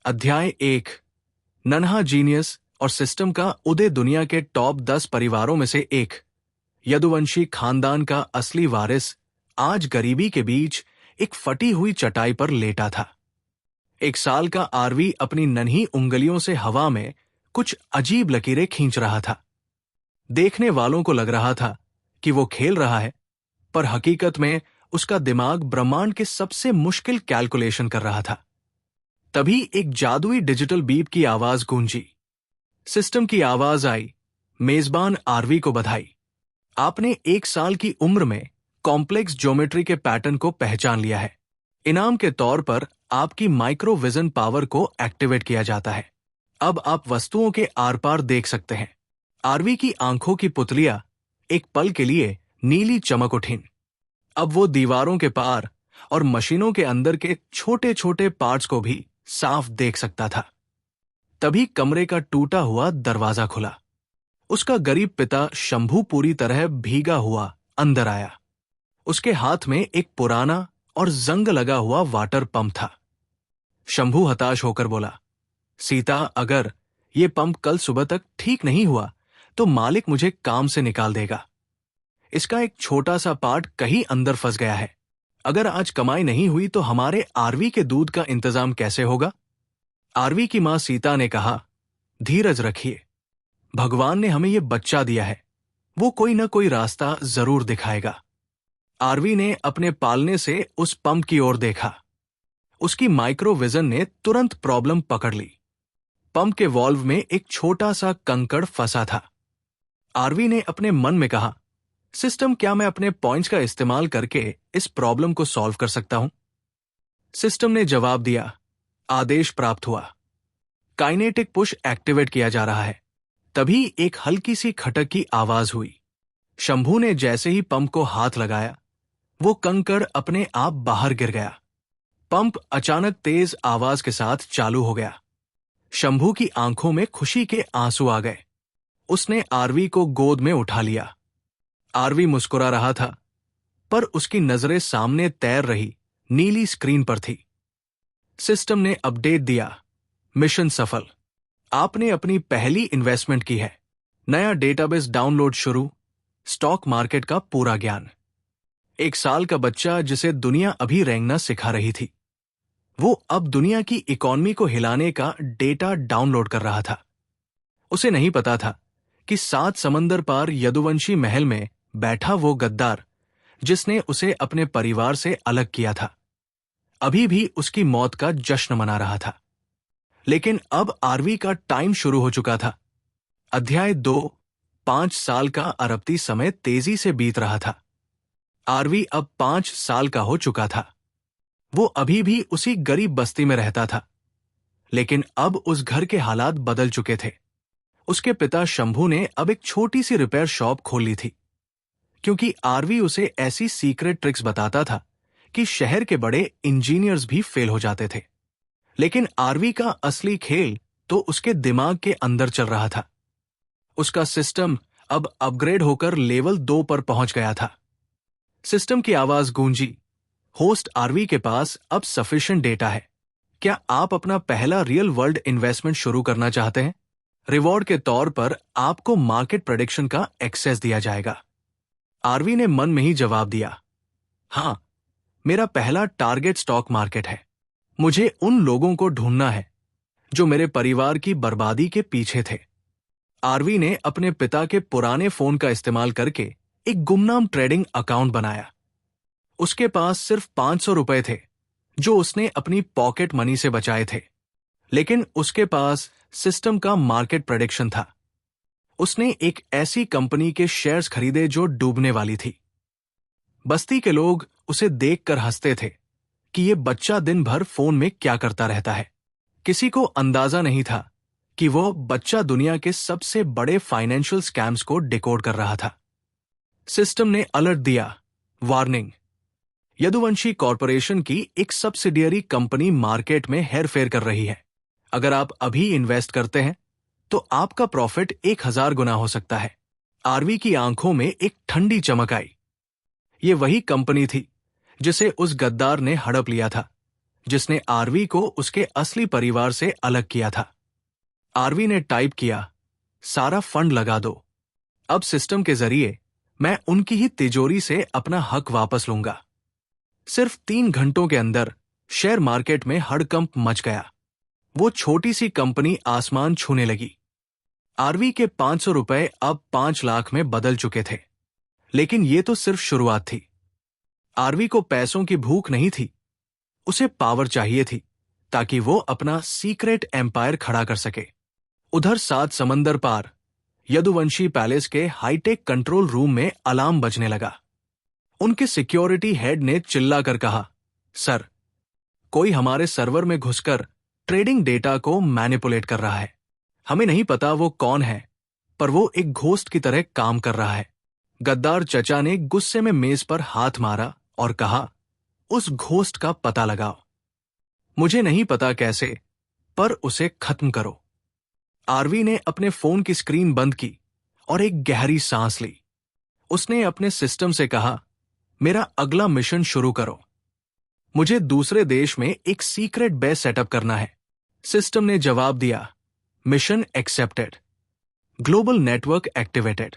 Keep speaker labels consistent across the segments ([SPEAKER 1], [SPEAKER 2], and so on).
[SPEAKER 1] अध्याय 1। नन्हा जीनियस और सिस्टम का उदय। दुनिया के टॉप 10 परिवारों में से एक यदुवंशी खानदान का असली वारिस आज गरीबी के बीच एक फटी हुई चटाई पर लेटा था। 1 साल का आरवी अपनी नन्ही उंगलियों से हवा में कुछ अजीब लकीरें खींच रहा था। देखने वालों को लग रहा था कि वो खेल रहा है, पर हकीकत में उसका दिमाग ब्रह्मांड के सबसे मुश्किल कैलकुलेशन कर रहा था। तभी एक जादुई डिजिटल बीप की आवाज गूंजी। सिस्टम की आवाज आई, मेजबान आरवी को बधाई। आपने 1 साल की उम्र में कॉम्प्लेक्स ज्योमेट्री के पैटर्न को पहचान लिया है। इनाम के तौर पर आपकी माइक्रो विजन पावर को एक्टिवेट किया जाता है। अब आप वस्तुओं के आर पार देख सकते हैं। आरवी की आंखों की पुतलियां एक पल के लिए नीली चमक उठीं। अब वो दीवारों के पार और मशीनों के अंदर के छोटे छोटे पार्ट्स को भी साफ देख सकता था। तभी कमरे का टूटा हुआ दरवाजा खुला। उसका गरीब पिता शंभू पूरी तरह भीगा हुआ अंदर आया। उसके हाथ में एक पुराना और जंग लगा हुआ वाटर पंप था। शंभू हताश होकर बोला, सीता, अगर ये पंप कल सुबह तक ठीक नहीं हुआ तो मालिक मुझे काम से निकाल देगा। इसका एक छोटा सा पार्ट कहीं अंदर फंस गया है। अगर आज कमाई नहीं हुई तो हमारे आरवी के दूध का इंतजाम कैसे होगा? आरवी की मां सीता ने कहा, धीरज रखिए, भगवान ने हमें यह बच्चा दिया है, वो कोई ना कोई रास्ता जरूर दिखाएगा। आरवी ने अपने पालने से उस पंप की ओर देखा। उसकी माइक्रो विजन ने तुरंत प्रॉब्लम पकड़ ली। पंप के वॉल्व में एक छोटा सा कंकड़ फंसा था। आरवी ने अपने मन में कहा, सिस्टम, क्या मैं अपने पॉइंट्स का इस्तेमाल करके इस प्रॉब्लम को सॉल्व कर सकता हूं? सिस्टम ने जवाब दिया, आदेश प्राप्त हुआ। काइनेटिक पुश एक्टिवेट किया जा रहा है। तभी एक हल्की सी खटक की आवाज हुई। शंभू ने जैसे ही पंप को हाथ लगाया, वो कंकड़ अपने आप बाहर गिर गया। पंप अचानक तेज आवाज के साथ चालू हो गया। शंभू की आंखों में खुशी के आंसू आ गए। उसने आरवी को गोद में उठा लिया। आरवी मुस्कुरा रहा था, पर उसकी नजरें सामने तैर रही नीली स्क्रीन पर थी। सिस्टम ने अपडेट दिया, मिशन सफल। आपने अपनी पहली इन्वेस्टमेंट की है। नया डेटाबेस डाउनलोड शुरू। स्टॉक मार्केट का पूरा ज्ञान। 1 साल का बच्चा जिसे दुनिया अभी रेंगना सिखा रही थी, वो अब दुनिया की इकॉनमी को हिलाने का डेटा डाउनलोड कर रहा था। उसे नहीं पता था कि 7 समंदर पार यदुवंशी महल में बैठा वो गद्दार, जिसने उसे अपने परिवार से अलग किया था, अभी भी उसकी मौत का जश्न मना रहा था। लेकिन अब आरवी का टाइम शुरू हो चुका था। अध्याय 2। 5 साल का अरबती समय तेजी से बीत रहा था। आरवी अब 5 साल का हो चुका था। वो अभी भी उसी गरीब बस्ती में रहता था, लेकिन अब उस घर के हालात बदल चुके थे। उसके पिता शंभू ने अब एक छोटी सी रिपेयर शॉप खोल ली थी, क्योंकि आरवी उसे ऐसी सीक्रेट ट्रिक्स बताता था कि शहर के बड़े इंजीनियर्स भी फेल हो जाते थे। लेकिन आरवी का असली खेल तो उसके दिमाग के अंदर चल रहा था। उसका सिस्टम अब अपग्रेड होकर लेवल 2 पर पहुंच गया था। सिस्टम की आवाज गूंजी, होस्ट आरवी के पास अब सफिशिएंट डेटा है। क्या आप अपना पहला रियल वर्ल्ड इन्वेस्टमेंट शुरू करना चाहते हैं? रिवॉर्ड के तौर पर आपको मार्केट प्रेडिक्शन का एक्सेस दिया जाएगा। आरवी ने मन में ही जवाब दिया, हां, मेरा पहला टारगेट स्टॉक मार्केट है। मुझे उन लोगों को ढूंढना है जो मेरे परिवार की बर्बादी के पीछे थे। आरवी ने अपने पिता के पुराने फोन का इस्तेमाल करके एक गुमनाम ट्रेडिंग अकाउंट बनाया। उसके पास सिर्फ 500 रुपए थे, जो उसने अपनी पॉकेट मनी से बचाए थे। लेकिन उसके पास सिस्टम का मार्केट प्रेडिक्शन था। उसने एक ऐसी कंपनी के शेयर्स खरीदे जो डूबने वाली थी। बस्ती के लोग उसे देखकर हंसते थे कि यह बच्चा दिन भर फोन में क्या करता रहता है। किसी को अंदाजा नहीं था कि वो बच्चा दुनिया के सबसे बड़े फाइनेंशियल स्कैम्स को डिकोड कर रहा था। सिस्टम ने अलर्ट दिया, वार्निंग, यदुवंशी कॉरपोरेशन की एक सब्सिडियरी कंपनी मार्केट में हेरफेर कर रही है। अगर आप अभी इन्वेस्ट करते हैं तो आपका प्रॉफिट 1000 गुना हो सकता है। आरवी की आंखों में एक ठंडी चमक आई। ये वही कंपनी थी जिसे उस गद्दार ने हड़प लिया था, जिसने आरवी को उसके असली परिवार से अलग किया था। आरवी ने टाइप किया, सारा फंड लगा दो। अब सिस्टम के जरिए मैं उनकी ही तिजोरी से अपना हक वापस लूंगा। सिर्फ 3 घंटों के अंदर शेयर मार्केट में हड़कंप मच गया। वो छोटी सी कंपनी आसमान छूने लगी। आरवी के 500 रुपए अब 5 लाख में बदल चुके थे। लेकिन ये तो सिर्फ शुरुआत थी। आरवी को पैसों की भूख नहीं थी, उसे पावर चाहिए थी ताकि वो अपना सीक्रेट एम्पायर खड़ा कर सके। उधर 7 समंदर पार यदुवंशी पैलेस के हाईटेक कंट्रोल रूम में अलार्म बजने लगा। उनके सिक्योरिटी हेड ने चिल्लाकर कहा, सर, कोई हमारे सर्वर में घुसकर ट्रेडिंग डेटा को मैनिपुलेट कर रहा है। हमें नहीं पता वो कौन है, पर वो एक घोस्ट की तरह काम कर रहा है। गद्दार चचा ने गुस्से में मेज पर हाथ मारा और कहा, उस घोस्ट का पता लगाओ। मुझे नहीं पता कैसे, पर उसे खत्म करो। आरवी ने अपने फोन की स्क्रीन बंद की और एक गहरी सांस ली। उसने अपने सिस्टम से कहा, मेरा अगला मिशन शुरू करो। मुझे दूसरे देश में एक सीक्रेट बेस सेटअप करना है। सिस्टम ने जवाब दिया, mission accepted, global network activated.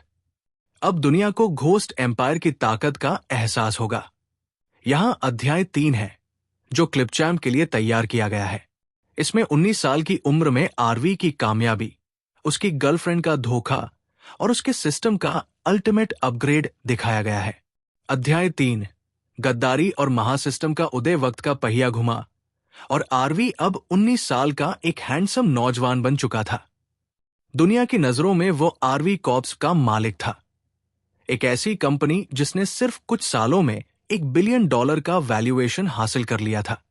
[SPEAKER 1] अब दुनिया को घोस्ट एम्पायर की ताकत का एहसास होगा। यहां अध्याय 3 है, जो क्लिपचैम्प के लिए तैयार किया गया है। इसमें 19 साल की उम्र में आरवी की कामयाबी, उसकी गर्लफ्रेंड का धोखा और उसके सिस्टम का अल्टीमेट अपग्रेड दिखाया गया है। अध्याय 3, गद्दारी और महासिस्टम का उदय वक्त का पहिया घुमा और आरवी अब 19 साल का एक हैंडसम नौजवान बन चुका था। दुनिया की नजरों में वो आरवी कॉर्प्स का मालिक था, एक ऐसी कंपनी जिसने सिर्फ कुछ सालों में $1 बिलियन का वैल्यूएशन हासिल कर लिया था।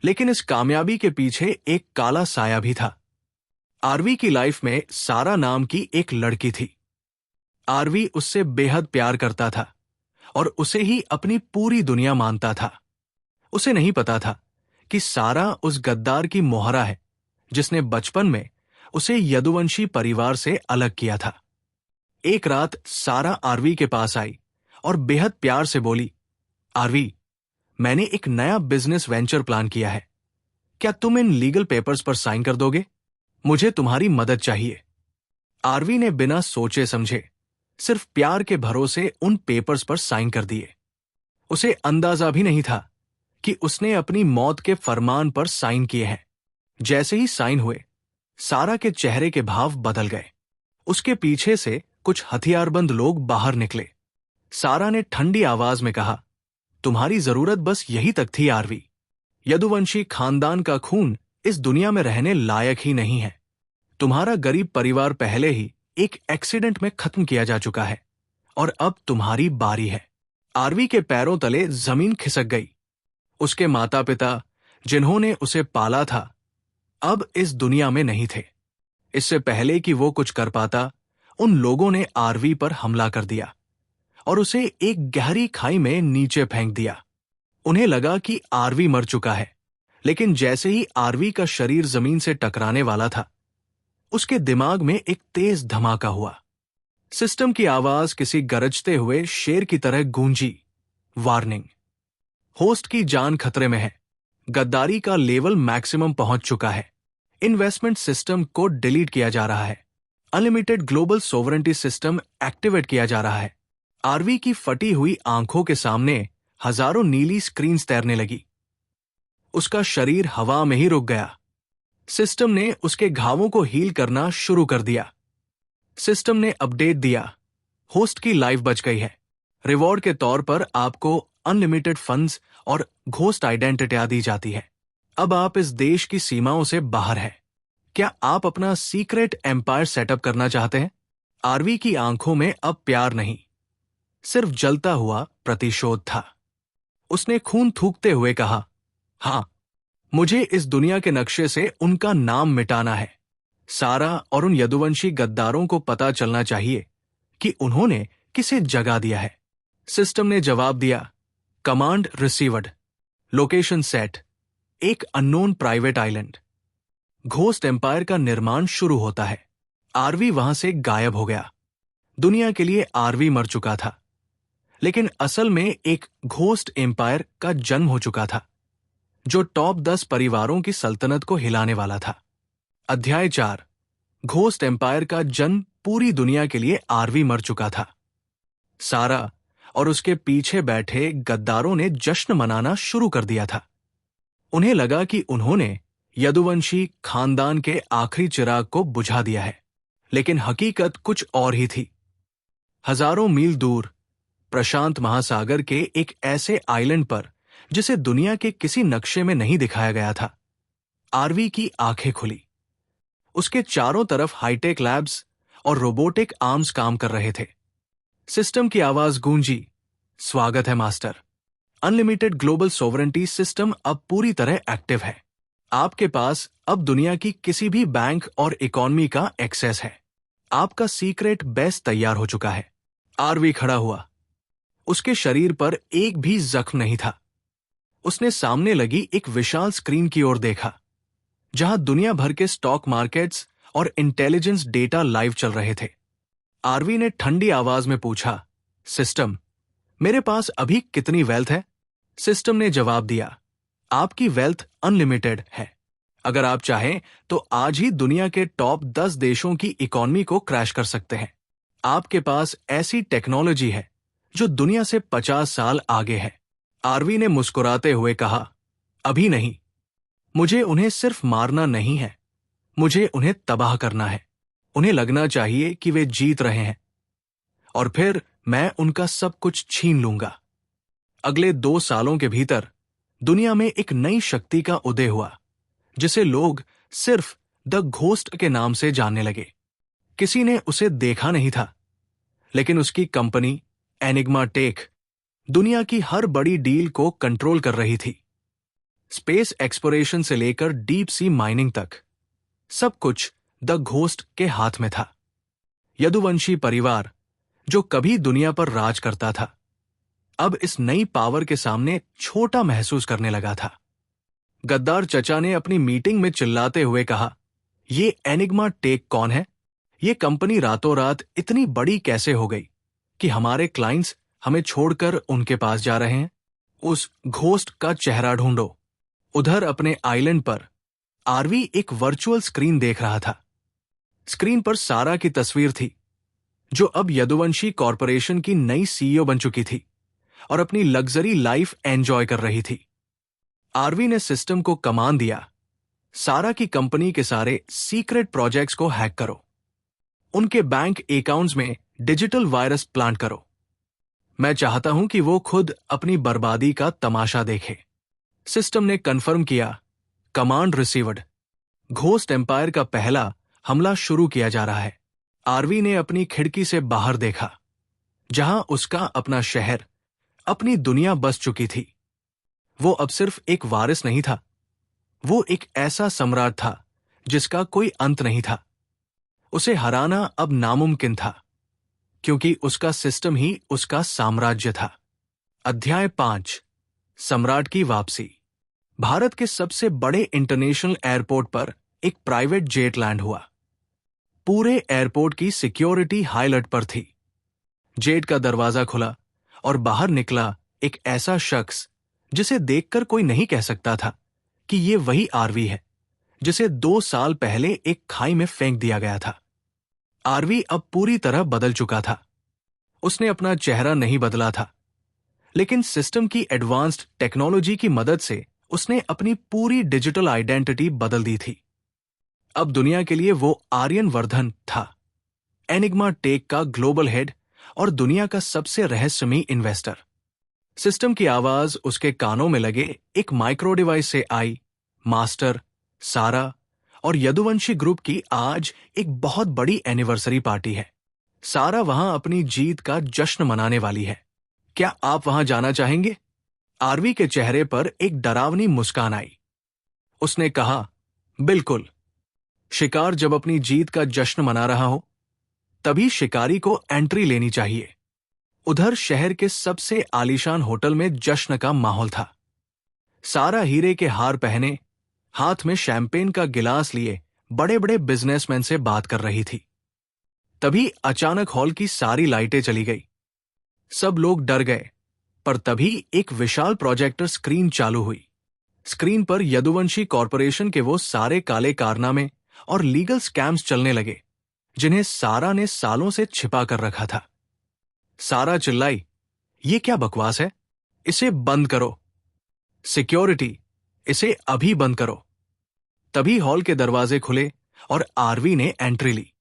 [SPEAKER 1] लेकिन इस कामयाबी के पीछे एक काला साया भी था। आरवी की लाइफ में सारा नाम की एक लड़की थी। आरवी उससे बेहद प्यार करता था और उसे ही अपनी पूरी दुनिया मानता था। उसे नहीं पता था कि सारा उस गद्दार की मोहरा है जिसने बचपन में उसे यदुवंशी परिवार से अलग किया था। एक रात सारा आरवी के पास आई और बेहद प्यार से बोली, आरवी, मैंने एक नया बिजनेस वेंचर प्लान किया है। क्या तुम इन लीगल पेपर्स पर साइन कर दोगे? मुझे तुम्हारी मदद चाहिए। आरवी ने बिना सोचे समझे सिर्फ प्यार के भरोसे उन पेपर्स पर साइन कर दिए। उसे अंदाजा भी नहीं था कि उसने अपनी मौत के फरमान पर साइन किए हैं। जैसे ही साइन हुए, सारा के चेहरे के भाव बदल गए। उसके पीछे से कुछ हथियारबंद लोग बाहर निकले। सारा ने ठंडी आवाज में कहा, तुम्हारी जरूरत बस यही तक थी आरवी। यदुवंशी खानदान का खून इस दुनिया में रहने लायक ही नहीं है। तुम्हारा गरीब परिवार पहले ही एक एक्सीडेंट में खत्म किया जा चुका है और अब तुम्हारी बारी है। आरवी के पैरों तले जमीन खिसक गई। उसके माता पिता, जिन्होंने उसे पाला था, अब इस दुनिया में नहीं थे। इससे पहले कि वो कुछ कर पाता, उन लोगों ने आरवी पर हमला कर दिया और उसे एक गहरी खाई में नीचे फेंक दिया। उन्हें लगा कि आरवी मर चुका है, लेकिन जैसे ही आरवी का शरीर जमीन से टकराने वाला था, उसके दिमाग में एक तेज धमाका हुआ। सिस्टम की आवाज किसी गरजते हुए शेर की तरह गूंजी, वार्निंग, होस्ट की जान खतरे में है। गद्दारी का लेवल मैक्सिमम पहुंच चुका है। इन्वेस्टमेंट सिस्टम को डिलीट किया जा रहा है। Unlimited global sovereignty system activate किया जा रहा है। आरवी की फटी हुई आंखों के सामने हजारों नीली स्क्रीन्स तैरने लगी। उसका शरीर हवा में ही रुक गया। सिस्टम ने उसके घावों को हील करना शुरू कर दिया। सिस्टम ने अपडेट दिया, होस्ट की लाइफ बच गई है। रिवॉर्ड के तौर पर आपको अनलिमिटेड फंड्स और घोस्ट आइडेंटिटी दी जाती है। अब आप इस देश की सीमाओं से बाहर हैं। क्या आप अपना सीक्रेट एम्पायर सेटअप करना चाहते हैं? आरवी की आंखों में अब प्यार नहीं, सिर्फ जलता हुआ प्रतिशोध था। उसने खून थूकते हुए कहा, हां, मुझे इस दुनिया के नक्शे से उनका नाम मिटाना है। सारा और उन यदुवंशी गद्दारों को पता चलना चाहिए कि उन्होंने किसे जगा दिया है। सिस्टम ने जवाब दिया, कमांड रिसीवर्ड, लोकेशन सेट, एक unknown private island. Ghost empire का निर्माण शुरू होता है। आरवी वहां से गायब हो गया। दुनिया के लिए आरवी मर चुका था, लेकिन असल में एक घोस्ट एम्पायर का जन्म हो चुका था, जो टॉप 10 परिवारों की सल्तनत को हिलाने वाला था। अध्याय 4। घोस्ट एम्पायर का जन्म। पूरी दुनिया के लिए आरवी मर चुका था। सारा और उसके पीछे बैठे गद्दारों ने जश्न मनाना शुरू कर दिया था। उन्हें लगा कि उन्होंने यदुवंशी खानदान के आखिरी चिराग को बुझा दिया है, लेकिन हकीकत कुछ और ही थी। हजारों मील दूर प्रशांत महासागर के एक ऐसे आइलैंड पर जिसे दुनिया के किसी नक्शे में नहीं दिखाया गया था, आरवी की आंखें खुली। उसके चारों तरफ हाईटेक लैब्स और रोबोटिक आर्म्स काम कर रहे थे। सिस्टम की आवाज गूंजी, स्वागत है master. Unlimited global sovereignty system अब पूरी तरह एक्टिव है। आपके पास अब दुनिया की किसी भी बैंक और इकोनॉमी का एक्सेस है। आपका सीक्रेट बेस तैयार हो चुका है। आरवी खड़ा हुआ। उसके शरीर पर एक भी जख्म नहीं था। उसने सामने लगी एक विशाल स्क्रीन की ओर देखा, जहां दुनिया भर के स्टॉक मार्केट्स और इंटेलिजेंस डेटा लाइव चल रहे थे। आरवी ने ठंडी आवाज में पूछा, सिस्टम, मेरे पास अभी कितनी वेल्थ है? सिस्टम ने जवाब दिया, आपकी वेल्थ अनलिमिटेड है। अगर आप चाहें तो आज ही दुनिया के टॉप 10 देशों की इकोनॉमी को क्रैश कर सकते हैं। आपके पास ऐसी टेक्नोलॉजी है जो दुनिया से 50 साल आगे है। आरवी ने मुस्कुराते हुए कहा, अभी नहीं। मुझे उन्हें सिर्फ मारना नहीं है, मुझे उन्हें तबाह करना है। उन्हें लगना चाहिए कि वे जीत रहे हैं, और फिर मैं उनका सब कुछ छीन लूंगा। अगले 2 सालों के भीतर दुनिया में एक नई शक्ति का उदय हुआ, जिसे लोग सिर्फ द घोस्ट के नाम से जानने लगे। किसी ने उसे देखा नहीं था, लेकिन उसकी कंपनी एनिग्मा टेक दुनिया की हर बड़ी डील को कंट्रोल कर रही थी। स्पेस एक्सप्लोरेशन से लेकर डीप सी माइनिंग तक सब कुछ द घोस्ट के हाथ में था। यदुवंशी परिवार, जो कभी दुनिया पर राज करता था, अब इस नई पावर के सामने छोटा महसूस करने लगा था। गद्दार चचा ने अपनी मीटिंग में चिल्लाते हुए कहा, ये एनिग्मा टेक कौन है? ये कंपनी रातों रात इतनी बड़ी कैसे हो गई कि हमारे क्लाइंट्स हमें छोड़कर उनके पास जा रहे हैं? उस घोस्ट का चेहरा ढूंढो। उधर अपने आइलैंड पर आरवी एक वर्चुअल स्क्रीन देख रहा था। स्क्रीन पर सारा की तस्वीर थी, जो अब यदुवंशी कॉरपोरेशन की नई सीईओ बन चुकी थी और अपनी लग्जरी लाइफ एंजॉय कर रही थी। आरवी ने सिस्टम को कमांड दिया, सारा की कंपनी के सारे सीक्रेट प्रोजेक्ट्स को हैक करो। उनके बैंक अकाउंट्स में डिजिटल वायरस प्लांट करो। मैं चाहता हूं कि वो खुद अपनी बर्बादी का तमाशा देखे। सिस्टम ने कंफर्म किया, कमांड रिसीव्ड। घोस्ट एम्पायर का पहला हमला शुरू किया जा रहा है। आरवी ने अपनी खिड़की से बाहर देखा, जहां उसका अपना शहर, अपनी दुनिया बस चुकी थी। वो अब सिर्फ एक वारिस नहीं था, वो एक ऐसा सम्राट था जिसका कोई अंत नहीं था। उसे हराना अब नामुमकिन था, क्योंकि उसका सिस्टम ही उसका साम्राज्य था। अध्याय 5। सम्राट की वापसी। भारत के सबसे बड़े इंटरनेशनल एयरपोर्ट पर एक प्राइवेट जेट लैंड हुआ। पूरे एयरपोर्ट की सिक्योरिटी हाई अलर्ट पर थी। जेट का दरवाजा खुला और बाहर निकला एक ऐसा शख्स जिसे देखकर कोई नहीं कह सकता था कि ये वही आरवी है जिसे 2 साल पहले एक खाई में फेंक दिया गया था। आरवी अब पूरी तरह बदल चुका था। उसने अपना चेहरा नहीं बदला था, लेकिन सिस्टम की एडवांस्ड टेक्नोलॉजी की मदद से उसने अपनी पूरी डिजिटल आइडेंटिटी बदल दी थी। अब दुनिया के लिए वो आर्यन वर्धन था, एनिग्मा टेक का ग्लोबल हेड और दुनिया का सबसे रहस्यमयी इन्वेस्टर। सिस्टम की आवाज उसके कानों में लगे एक माइक्रो डिवाइस से आई, मास्टर, सारा और यदुवंशी ग्रुप की आज एक बहुत बड़ी एनिवर्सरी पार्टी है। सारा वहां अपनी जीत का जश्न मनाने वाली है। क्या आप वहां जाना चाहेंगे? आरवी के चेहरे पर एक डरावनी मुस्कान आई। उसने कहा, बिल्कुल। शिकार जब अपनी जीत का जश्न मना रहा हो, तभी शिकारी को एंट्री लेनी चाहिए। उधर शहर के सबसे आलीशान होटल में जश्न का माहौल था। सारा हीरे के हार पहने, हाथ में शैंपेन का गिलास लिए बड़े बड़े बिजनेसमैन से बात कर रही थी। तभी अचानक हॉल की सारी लाइटें चली गई। सब लोग डर गए, पर तभी एक विशाल प्रोजेक्टर स्क्रीन चालू हुई। स्क्रीन पर यदुवंशी कॉरपोरेशन के वो सारे काले कारनामे और लीगल स्कैम्स चलने लगे जिन्हें सारा ने सालों से छिपा कर रखा था। सारा चिल्लाई, ये क्या बकवास है? इसे बंद करो। सिक्योरिटी, इसे अभी बंद करो। तभी हॉल के दरवाजे खुले और आरवी ने एंट्री ली।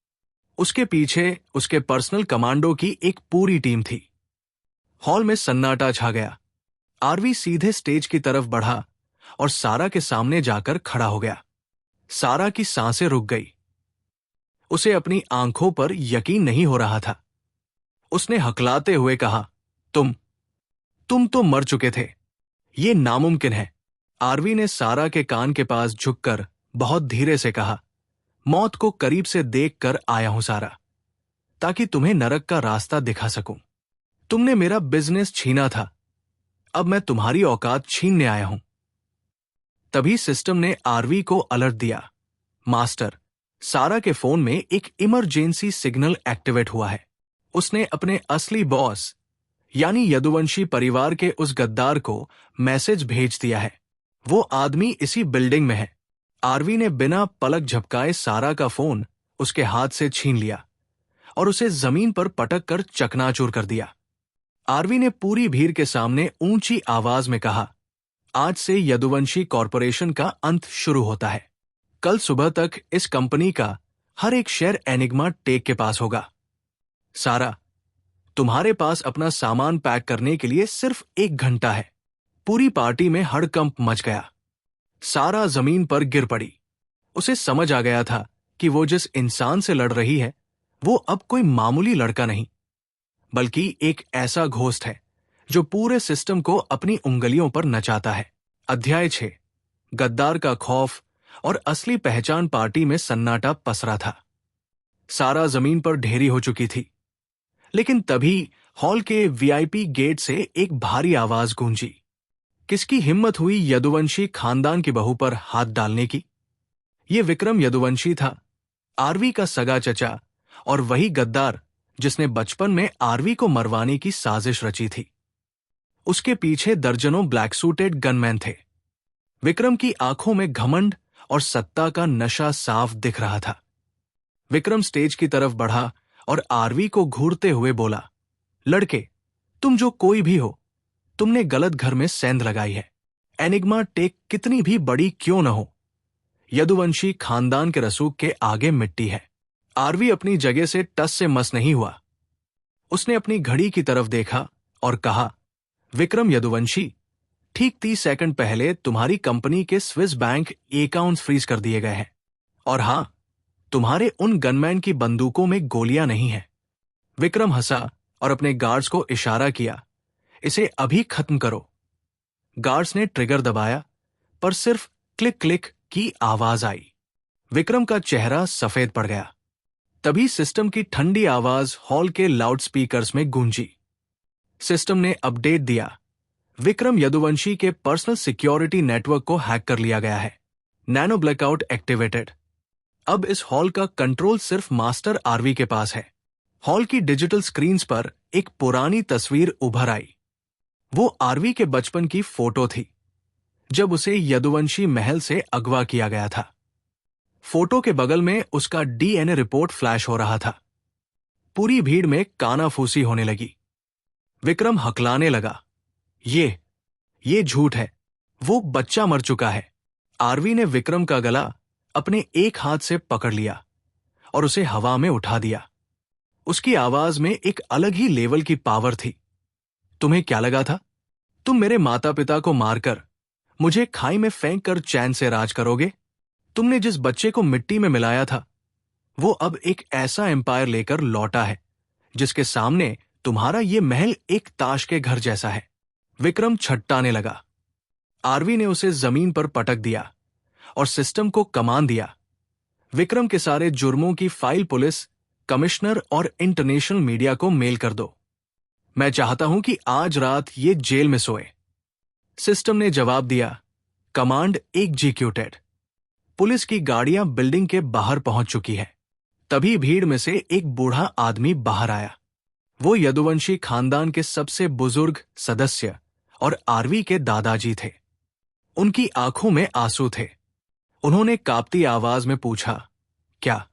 [SPEAKER 1] उसके पीछे उसके पर्सनल कमांडो की एक पूरी टीम थी। हॉल में सन्नाटा छा गया। आरवी सीधे स्टेज की तरफ बढ़ा और सारा के सामने जाकर खड़ा हो गया। सारा की सांसें रुक गई। उसे अपनी आंखों पर यकीन नहीं हो रहा था। उसने हकलाते हुए कहा, तुम तो मर चुके थे। ये नामुमकिन है। आरवी ने सारा के कान के पास झुककर बहुत धीरे से कहा, मौत को करीब से देखकर आया हूं सारा, ताकि तुम्हें नरक का रास्ता दिखा सकूं। तुमने मेरा बिजनेस छीना था, अब मैं तुम्हारी औकात छीनने आया हूं। तभी सिस्टम ने आरवी को अलर्ट दिया, मास्टर, सारा के फोन में एक इमरजेंसी सिग्नल एक्टिवेट हुआ है। उसने अपने असली बॉस यानी यदुवंशी परिवार के उस गद्दार को मैसेज भेज दिया है। वो आदमी इसी बिल्डिंग में है। आरवी ने बिना पलक झपकाए सारा का फोन उसके हाथ से छीन लिया और उसे जमीन पर पटक कर चकनाचूर कर दिया। आरवी ने पूरी भीड़ के सामने ऊंची आवाज में कहा, आज से यदुवंशी कॉरपोरेशन का अंत शुरू होता है। कल सुबह तक इस कंपनी का हर एक शेयर एनिग्मा टेक के पास होगा। सारा, तुम्हारे पास अपना सामान पैक करने के लिए सिर्फ 1 घंटा है। पूरी पार्टी में हड़कंप मच गया। सारा जमीन पर गिर पड़ी। उसे समझ आ गया था कि वो जिस इंसान से लड़ रही है वो अब कोई मामूली लड़का नहीं, बल्कि एक ऐसा घोस्ट है जो पूरे सिस्टम को अपनी उंगलियों पर नचाता है। अध्याय 6, गद्दार का खौफ और असली पहचान। पार्टी में सन्नाटा पसरा था। सारा जमीन पर ढेरी हो चुकी थी, लेकिन तभी हॉल के वीआईपी गेट से एक भारी आवाज गूंजी। किसकी हिम्मत हुई यदुवंशी खानदान की बहू पर हाथ डालने की? ये विक्रम यदुवंशी था, आरवी का सगा चचा, और वही गद्दार जिसने बचपन में आरवी को मरवाने की साजिश रची थी। उसके पीछे दर्जनों ब्लैक सूटेड गनमैन थे। विक्रम की आंखों में घमंड और सत्ता का नशा साफ दिख रहा था। विक्रम स्टेज की तरफ बढ़ा और आरवी को घूरते हुए बोला, लड़के, तुम जो कोई भी हो, तुमने गलत घर में सेंध लगाई है। एनिग्मा टेक कितनी भी बड़ी क्यों न हो, यदुवंशी खानदान के रसूख के आगे मिट्टी है। आरवी अपनी जगह से टस से मस नहीं हुआ। उसने अपनी घड़ी की तरफ देखा और कहा, विक्रम यदुवंशी, ठीक 30 सेकंड पहले तुम्हारी कंपनी के स्विस बैंक अकाउंट्स फ्रीज कर दिए गए हैं। और हां, तुम्हारे उन गनमैन की बंदूकों में गोलियां नहीं हैं। विक्रम हंसा और अपने गार्ड्स को इशारा किया, इसे अभी खत्म करो। गार्ड्स ने ट्रिगर दबाया, पर सिर्फ क्लिक क्लिक की आवाज आई। विक्रम का चेहरा सफेद पड़ गया। तभी सिस्टम की ठंडी आवाज हॉल के लाउडस्पीकर्स में गूंजी। सिस्टम ने अपडेट दिया, विक्रम यदुवंशी के पर्सनल सिक्योरिटी नेटवर्क को हैक कर लिया गया है। Nano blackout activated. अब इस हॉल का कंट्रोल सिर्फ मास्टर आरवी के पास है। हॉल की डिजिटल स्क्रीन्स पर एक पुरानी तस्वीर उभर आई। वो आरवी के बचपन की फोटो थी, जब उसे यदुवंशी महल से अगवा किया गया था। फोटो के बगल में उसका डीएनए रिपोर्ट फ्लैश हो रहा था। पूरी भीड़ में कानाफूसी होने लगी। विक्रम हकलाने लगा, ये झूठ है, वो बच्चा मर चुका है। आरवी ने विक्रम का गला अपने एक हाथ से पकड़ लिया और उसे हवा में उठा दिया। उसकी आवाज में एक अलग ही लेवल की पावर थी। तुम्हें क्या लगा था, तुम मेरे माता पिता को मारकर मुझे खाई में फेंक कर चैन से राज करोगे? तुमने जिस बच्चे को मिट्टी में मिलाया था, वो अब एक ऐसा एम्पायर लेकर लौटा है जिसके सामने तुम्हारा ये महल एक ताश के घर जैसा है। विक्रम छटटाने लगा। आरवी ने उसे जमीन पर पटक दिया और सिस्टम को कमान दिया, विक्रम के सारे जुर्मों की फाइल पुलिस, कमिश्नर और इंटरनेशनल मीडिया को मेल कर दो। मैं चाहता हूं कि आज रात ये जेल में सोए। सिस्टम ने जवाब दिया, कमांड एग्जीक्यूटेड। पुलिस की गाड़ियां बिल्डिंग के बाहर पहुंच चुकी है। तभी भीड़ में से एक बूढ़ा आदमी बाहर आया। वो यदुवंशी खानदान के सबसे बुजुर्ग सदस्य और आरवी के दादाजी थे। उनकी आंखों में आंसू थे। उन्होंने कांपती आवाज में पूछा, क्या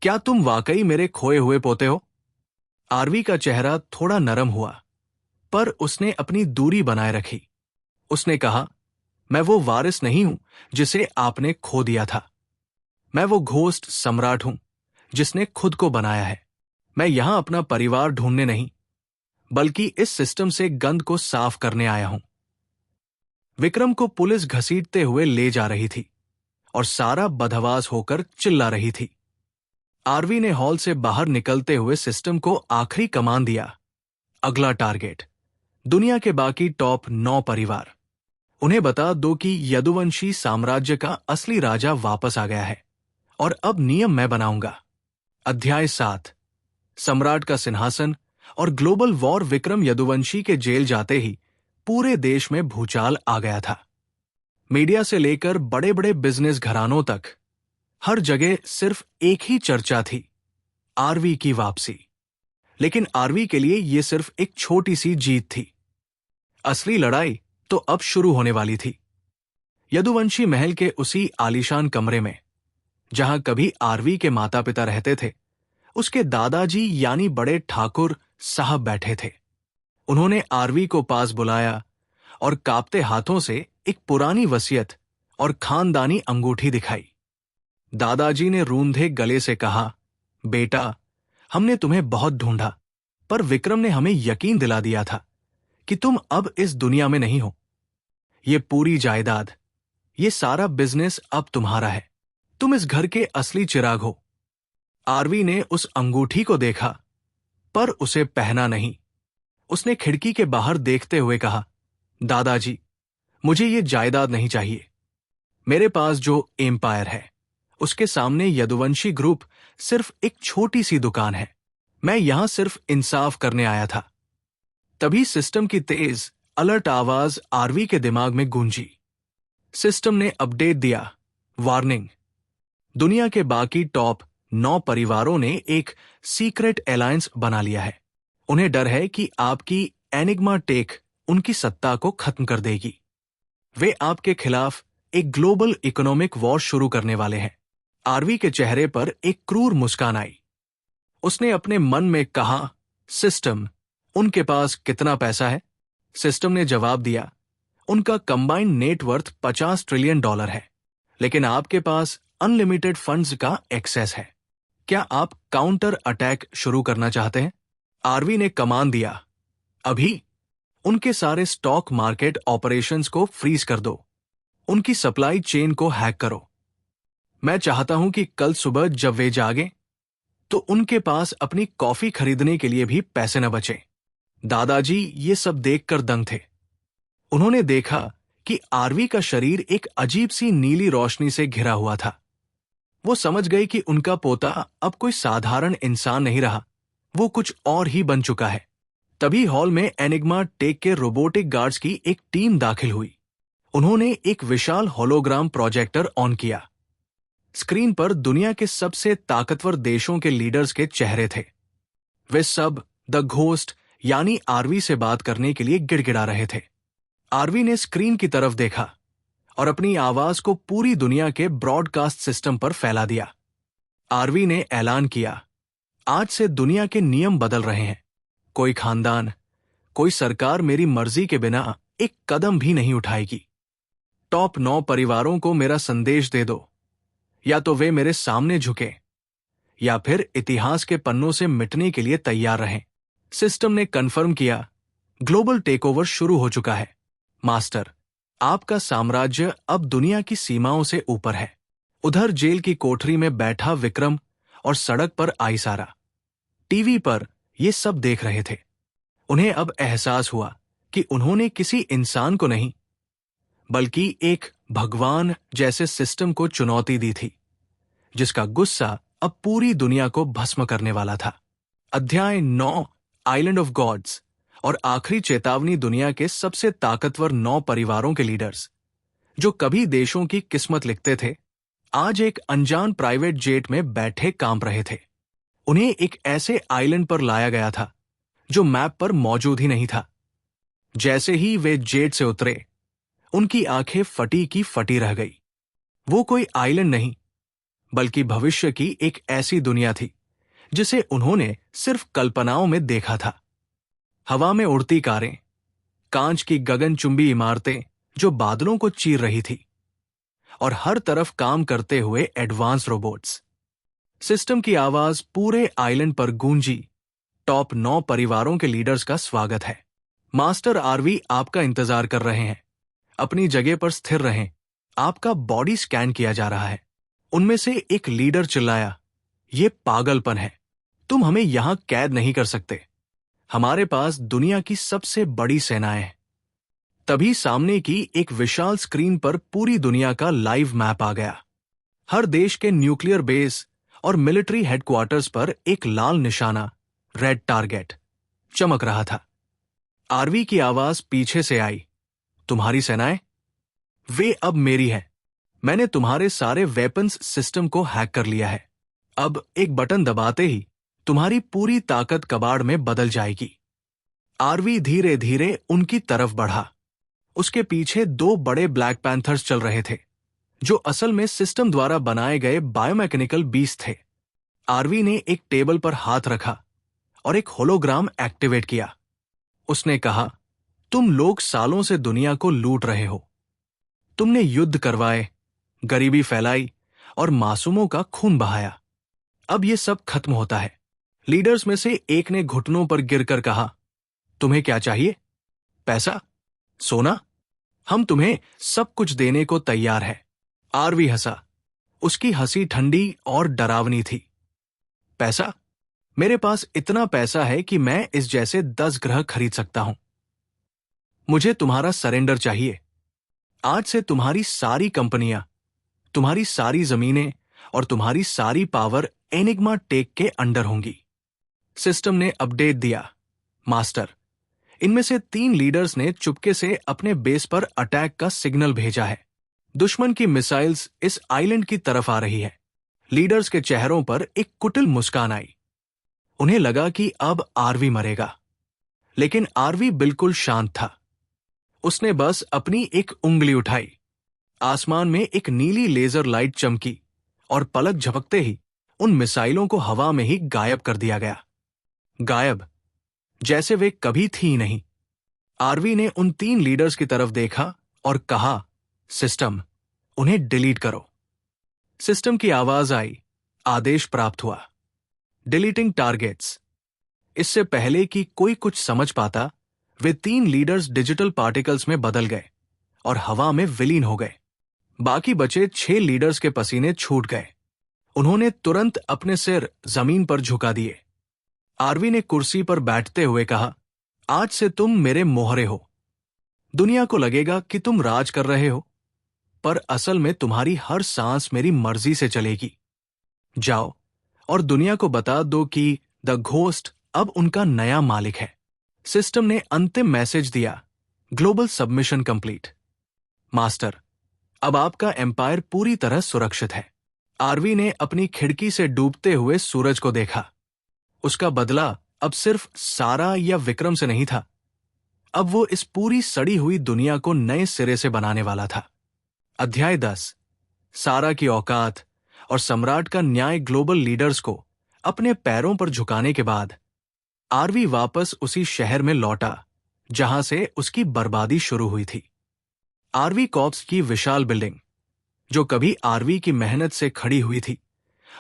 [SPEAKER 1] क्या तुम वाकई मेरे खोए हुए पोते हो? आरवी का चेहरा थोड़ा नरम हुआ, पर उसने अपनी दूरी बनाए रखी। उसने कहा, मैं वो वारिस नहीं हूं जिसे आपने खो दिया था। मैं वो घोस्ट सम्राट हूं जिसने खुद को बनाया है। मैं यहां अपना परिवार ढूंढने नहीं, बल्कि इस सिस्टम से गंद को साफ करने आया हूं। विक्रम को पुलिस घसीटते हुए ले जा रही थी और सारा बदहवास होकर चिल्ला रही थी। आरवी ने हॉल से बाहर निकलते हुए सिस्टम को आखिरी कमान दिया। अगला टारगेट दुनिया के बाकी टॉप 9 परिवार। उन्हें बता दो कि यदुवंशी साम्राज्य का असली राजा वापस आ गया है और अब नियम मैं बनाऊंगा। अध्याय 7। सम्राट का सिंहासन और ग्लोबल वॉर। विक्रम यदुवंशी के जेल जाते ही पूरे देश में भूचाल आ गया था। मीडिया से लेकर बड़े बड़े बिजनेस घरानों तक हर जगह सिर्फ एक ही चर्चा थी, आरवी की वापसी। लेकिन आरवी के लिए यह सिर्फ एक छोटी सी जीत थी। असली लड़ाई तो अब शुरू होने वाली थी। यदुवंशी महल के उसी आलीशान कमरे में जहां कभी आरवी के माता पिता रहते थे, उसके दादाजी यानी बड़े ठाकुर साहब बैठे थे। उन्होंने आरवी को पास बुलाया और कांपते हाथों से एक पुरानी वसीयत और खानदानी अंगूठी दिखाई। दादाजी ने रूंधे गले से कहा, बेटा, हमने तुम्हें बहुत ढूंढा, पर विक्रम ने हमें यकीन दिला दिया था कि तुम अब इस दुनिया में नहीं हो। ये पूरी जायदाद, ये सारा बिजनेस अब तुम्हारा है। तुम इस घर के असली चिराग हो। आरवी ने उस अंगूठी को देखा, पर उसे पहना नहीं। उसने खिड़की के बाहर देखते हुए कहा, दादाजी, मुझे ये जायदाद नहीं चाहिए। मेरे पास जो एम्पायर है, उसके सामने यदुवंशी ग्रुप सिर्फ एक छोटी सी दुकान है। मैं यहां सिर्फ इंसाफ करने आया था। तभी सिस्टम की तेज अलर्ट आवाज आरवी के दिमाग में गूंजी। सिस्टम ने अपडेट दिया, वार्निंग, दुनिया के बाकी टॉप 9 परिवारों ने एक सीक्रेट अलायंस बना लिया है। उन्हें डर है कि आपकी एनिग्मा टेक उनकी सत्ता को खत्म कर देगी। वे आपके खिलाफ एक ग्लोबल इकोनॉमिक वॉर शुरू करने वाले हैं। आरवी के चेहरे पर एक क्रूर मुस्कान आई। उसने अपने मन में कहा, सिस्टम, उनके पास कितना पैसा है? सिस्टम ने जवाब दिया, उनका कंबाइंड नेटवर्थ $50 ट्रिलियन है, लेकिन आपके पास अनलिमिटेड फंड्स का एक्सेस है। क्या आप काउंटर अटैक शुरू करना चाहते हैं? आरवी ने कमान दिया, अभी उनके सारे स्टॉक मार्केट ऑपरेशंस को फ्रीज कर दो। उनकी सप्लाई चेन को हैक करो। मैं चाहता हूं कि कल सुबह जब वे जागें, तो उनके पास अपनी कॉफी खरीदने के लिए भी पैसे न बचे। दादाजी ये सब देखकर दंग थे। उन्होंने देखा कि आरवी का शरीर एक अजीब सी नीली रोशनी से घिरा हुआ था। वो समझ गई कि उनका पोता अब कोई साधारण इंसान नहीं रहा, वो कुछ और ही बन चुका है। तभी हॉल में एनिग्मा टेक के रोबोटिक गार्ड्स की एक टीम दाखिल हुई। उन्होंने एक विशाल होलोग्राम प्रोजेक्टर ऑन किया। स्क्रीन पर दुनिया के सबसे ताकतवर देशों के लीडर्स के चेहरे थे। वे सब द घोस्ट यानी आरवी से बात करने के लिए गिड़गिड़ा रहे थे। आरवी ने स्क्रीन की तरफ देखा और अपनी आवाज को पूरी दुनिया के ब्रॉडकास्ट सिस्टम पर फैला दिया। आरवी ने ऐलान किया, आज से दुनिया के नियम बदल रहे हैं। कोई खानदान, कोई सरकार मेरी मर्जी के बिना एक कदम भी नहीं उठाएगी। टॉप 9 परिवारों को मेरा संदेश दे दो, या तो वे मेरे सामने झुके या फिर इतिहास के पन्नों से मिटने के लिए तैयार रहें। सिस्टम ने कन्फर्म किया, ग्लोबल टेकओवर शुरू हो चुका है। मास्टर, आपका साम्राज्य अब दुनिया की सीमाओं से ऊपर है। उधर जेल की कोठरी में बैठा विक्रम और सड़क पर आइसारा टीवी पर ये सब देख रहे थे। उन्हें अब एहसास हुआ कि उन्होंने किसी इंसान को नहीं, बल्कि एक भगवान जैसे सिस्टम को चुनौती दी थी, जिसका गुस्सा अब पूरी दुनिया को भस्म करने वाला था। अध्याय 9, आइलैंड ऑफ गॉड्स। और आखिरी चेतावनी दुनिया के सबसे ताकतवर 9 परिवारों के लीडर्स, जो कभी देशों की किस्मत लिखते थे, आज एक अनजान प्राइवेट जेट में बैठे कांप रहे थे। उन्हें एक ऐसे आइलैंड पर लाया गया था जो मैप पर मौजूद ही नहीं था। जैसे ही वे जेट से उतरे, उनकी आंखें फटी की फटी रह गई। वो कोई आइलैंड नहीं, बल्कि भविष्य की एक ऐसी दुनिया थी जिसे उन्होंने सिर्फ कल्पनाओं में देखा था। हवा में उड़ती कारें, कांच की गगनचुंबी इमारतें जो बादलों को चीर रही थी, और हर तरफ काम करते हुए एडवांस रोबोट्स। सिस्टम की आवाज पूरे आइलैंड पर गूंजी। टॉप 9 परिवारों के लीडर्स का स्वागत है। मास्टर आरवी आपका इंतजार कर रहे हैं। अपनी जगह पर स्थिर रहें। आपका बॉडी स्कैन किया जा रहा है। उनमें से एक लीडर चिल्लाया, ये पागलपन है। तुम हमें यहां कैद नहीं कर सकते। हमारे पास दुनिया की सबसे बड़ी सेनाएं हैं। तभी सामने की एक विशाल स्क्रीन पर पूरी दुनिया का लाइव मैप आ गया। हर देश के न्यूक्लियर बेस और मिलिट्री हेडक्वार्टर्स पर एक लाल निशाना, रेड टारगेट, चमक रहा था। आरवी की आवाज पीछे से आई, तुम्हारी सेनाएं? वे अब मेरी हैं। मैंने तुम्हारे सारे वेपन्स सिस्टम को हैक कर लिया है। अब एक बटन दबाते ही तुम्हारी पूरी ताकत कबाड़ में बदल जाएगी। आरवी धीरे धीरे उनकी तरफ बढ़ा। उसके पीछे 2 बड़े ब्लैक पैंथर्स चल रहे थे, जो असल में सिस्टम द्वारा बनाए गए बायोमैकेनिकल बीस्ट थे। आरवी ने एक टेबल पर हाथ रखा और एक होलोग्राम एक्टिवेट किया। उसने कहा, तुम लोग सालों से दुनिया को लूट रहे हो। तुमने युद्ध करवाए, गरीबी फैलाई और मासूमों का खून बहाया। अब यह सब खत्म होता है। लीडर्स में से एक ने घुटनों पर गिरकर कहा, तुम्हें क्या चाहिए? पैसा? सोना? हम तुम्हें सब कुछ देने को तैयार है। आरवी हंसा। उसकी हंसी ठंडी और डरावनी थी। पैसा? मेरे पास इतना पैसा है कि मैं इस जैसे 10 ग्रह खरीद सकता हूं। मुझे तुम्हारा सरेंडर चाहिए। आज से तुम्हारी सारी कंपनियां, तुम्हारी सारी जमीनें और तुम्हारी सारी पावर एनिग्मा टेक के अंडर होंगी। सिस्टम ने अपडेट दिया, मास्टर, इनमें से 3 लीडर्स ने चुपके से अपने बेस पर अटैक का सिग्नल भेजा है। दुश्मन की मिसाइल्स इस आइलैंड की तरफ आ रही है। लीडर्स के चेहरों पर एक कुटिल मुस्कान आई। उन्हें लगा कि अब आरवी मरेगा, लेकिन आरवी बिल्कुल शांत था। उसने बस अपनी एक उंगली उठाई। आसमान में एक नीली लेजर लाइट चमकी और पलक झपकते ही उन मिसाइलों को हवा में ही गायब कर दिया गया। गायब, जैसे वे कभी थी ही नहीं। आरवी ने उन 3 लीडर्स की तरफ देखा और कहा, सिस्टम, उन्हें डिलीट करो। सिस्टम की आवाज आई, आदेश प्राप्त हुआ। Deleting targets. इससे पहले कि कोई कुछ समझ पाता, वे 3 लीडर्स डिजिटल पार्टिकल्स में बदल गए और हवा में विलीन हो गए। बाकी बचे 6 लीडर्स के पसीने छूट गए। उन्होंने तुरंत अपने सिर जमीन पर झुका दिए। आरवी ने कुर्सी पर बैठते हुए कहा, आज से तुम मेरे मोहरे हो। दुनिया को लगेगा कि तुम राज कर रहे हो, पर असल में तुम्हारी हर सांस मेरी मर्जी से चलेगी। जाओ और दुनिया को बता दो कि द घोस्ट अब उनका नया मालिक है। सिस्टम ने अंतिम मैसेज दिया, ग्लोबल सबमिशन कंप्लीट। मास्टर, अब आपका एम्पायर पूरी तरह सुरक्षित है। आरवी ने अपनी खिड़की से डूबते हुए सूरज को देखा। उसका बदला अब सिर्फ सारा या विक्रम से नहीं था। अब वो इस पूरी सड़ी हुई दुनिया को नए सिरे से बनाने वाला था। अध्याय 10। सारा की औकात और सम्राट का न्याय। ग्लोबल लीडर्स को अपने पैरों पर झुकाने के बाद आरवी वापस उसी शहर में लौटा जहां से उसकी बर्बादी शुरू हुई थी। आरवी कॉर्प्स की विशाल बिल्डिंग, जो कभी आरवी की मेहनत से खड़ी हुई थी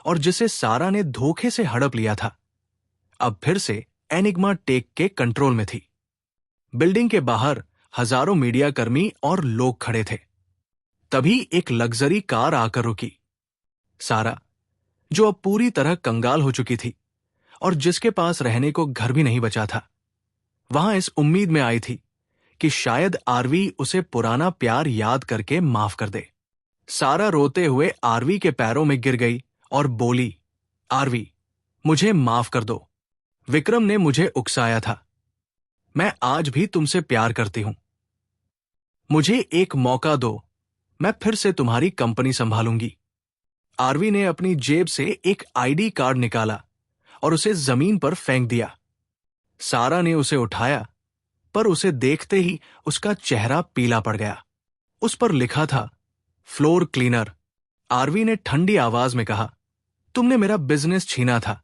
[SPEAKER 1] और जिसे सारा ने धोखे से हड़प लिया था, अब फिर से एनिग्मा टेक के कंट्रोल में थी। बिल्डिंग के बाहर हजारों मीडिया कर्मी और लोग खड़े थे। तभी एक लग्जरी कार आकर रुकी। सारा, जो अब पूरी तरह कंगाल हो चुकी थी और जिसके पास रहने को घर भी नहीं बचा था, वहां इस उम्मीद में आई थी कि शायद आरवी उसे पुराना प्यार याद करके माफ कर दे। सारा रोते हुए आरवी के पैरों में गिर गई और बोली, आरवी, मुझे माफ कर दो। विक्रम ने मुझे उकसाया था। मैं आज भी तुमसे प्यार करती हूं। मुझे एक मौका दो, मैं फिर से तुम्हारी कंपनी संभालूंगी। आरवी ने अपनी जेब से एक आईडी कार्ड निकाला और उसे जमीन पर फेंक दिया। सारा ने उसे उठाया, पर उसे देखते ही उसका चेहरा पीला पड़ गया। उस पर लिखा था फ्लोर क्लीनर। आरवी ने ठंडी आवाज में कहा, तुमने मेरा बिजनेस छीना था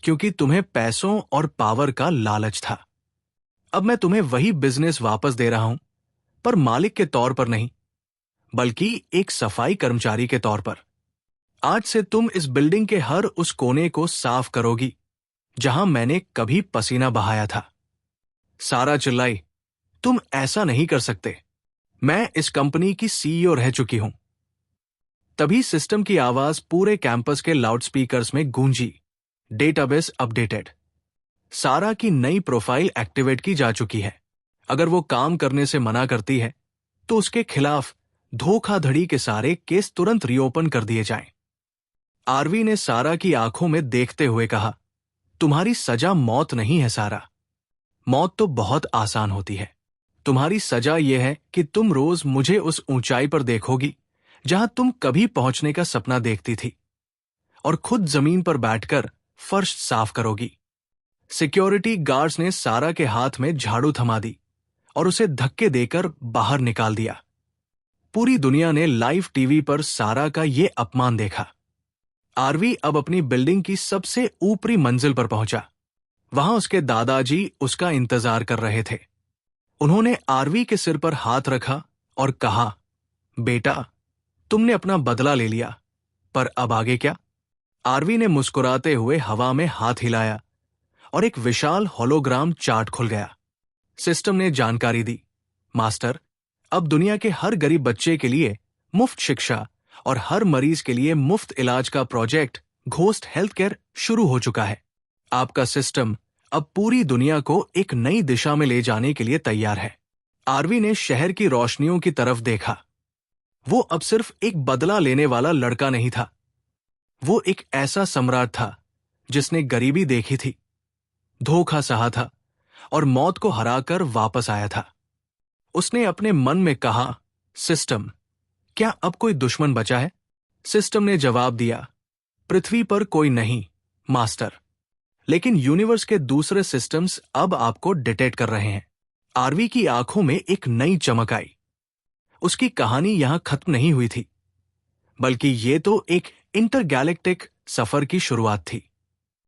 [SPEAKER 1] क्योंकि तुम्हें पैसों और पावर का लालच था। अब मैं तुम्हें वही बिजनेस वापस दे रहा हूं, पर मालिक के तौर पर नहीं, बल्कि एक सफाई कर्मचारी के तौर पर। आज से तुम इस बिल्डिंग के हर उस कोने को साफ करोगी जहां मैंने कभी पसीना बहाया था। सारा चिल्लाई, तुम ऐसा नहीं कर सकते। मैं इस कंपनी की सीईओ रह चुकी हूं। तभी सिस्टम की आवाज पूरे कैंपस के लाउडस्पीकर्स में गूंजी, डेटाबेस अपडेटेड। सारा की नई प्रोफाइल एक्टिवेट की जा चुकी है। अगर वो काम करने से मना करती है तो उसके खिलाफ धोखाधड़ी के सारे केस तुरंत रीओपन कर दिए जाएं। आरवी ने सारा की आंखों में देखते हुए कहा, तुम्हारी सजा मौत नहीं है सारा। मौत तो बहुत आसान होती है। तुम्हारी सजा यह है कि तुम रोज मुझे उस ऊंचाई पर देखोगी जहां तुम कभी पहुंचने का सपना देखती थी, और खुद जमीन पर बैठकर फर्श साफ करोगी। सिक्योरिटी गार्ड्स ने सारा के हाथ में झाड़ू थमा दी और उसे धक्के देकर बाहर निकाल दिया। पूरी दुनिया ने लाइव टीवी पर सारा का यह अपमान देखा। आरवी अब अपनी बिल्डिंग की सबसे ऊपरी मंजिल पर पहुंचा। वहां उसके दादाजी उसका इंतजार कर रहे थे। उन्होंने आरवी के सिर पर हाथ रखा और कहा, बेटा, तुमने अपना बदला ले लिया, पर अब आगे क्या? आरवी ने मुस्कुराते हुए हवा में हाथ हिलाया और एक विशाल होलोग्राम चार्ट खुल गया। सिस्टम ने जानकारी दी, मास्टर, अब दुनिया के हर गरीब बच्चे के लिए मुफ्त शिक्षा और हर मरीज के लिए मुफ्त इलाज का प्रोजेक्ट घोस्ट हेल्थ केयर शुरू हो चुका है। आपका सिस्टम अब पूरी दुनिया को एक नई दिशा में ले जाने के लिए तैयार है। आरवी ने शहर की रोशनियों की तरफ देखा। वो अब सिर्फ एक बदला लेने वाला लड़का नहीं था। वो एक ऐसा सम्राट था जिसने गरीबी देखी थी, धोखा सहा था और मौत को हराकर वापस आया था। उसने अपने मन में कहा, सिस्टम, क्या अब कोई दुश्मन बचा है? सिस्टम ने जवाब दिया, पृथ्वी पर कोई नहीं, मास्टर। लेकिन यूनिवर्स के दूसरे सिस्टम्स अब आपको डिटेक्ट कर रहे हैं। आरवी की आंखों में एक नई चमक आई। उसकी कहानी यहां खत्म नहीं हुई थी, बल्कि ये तो एक इंटरगैलेक्टिक सफर की शुरुआत थी।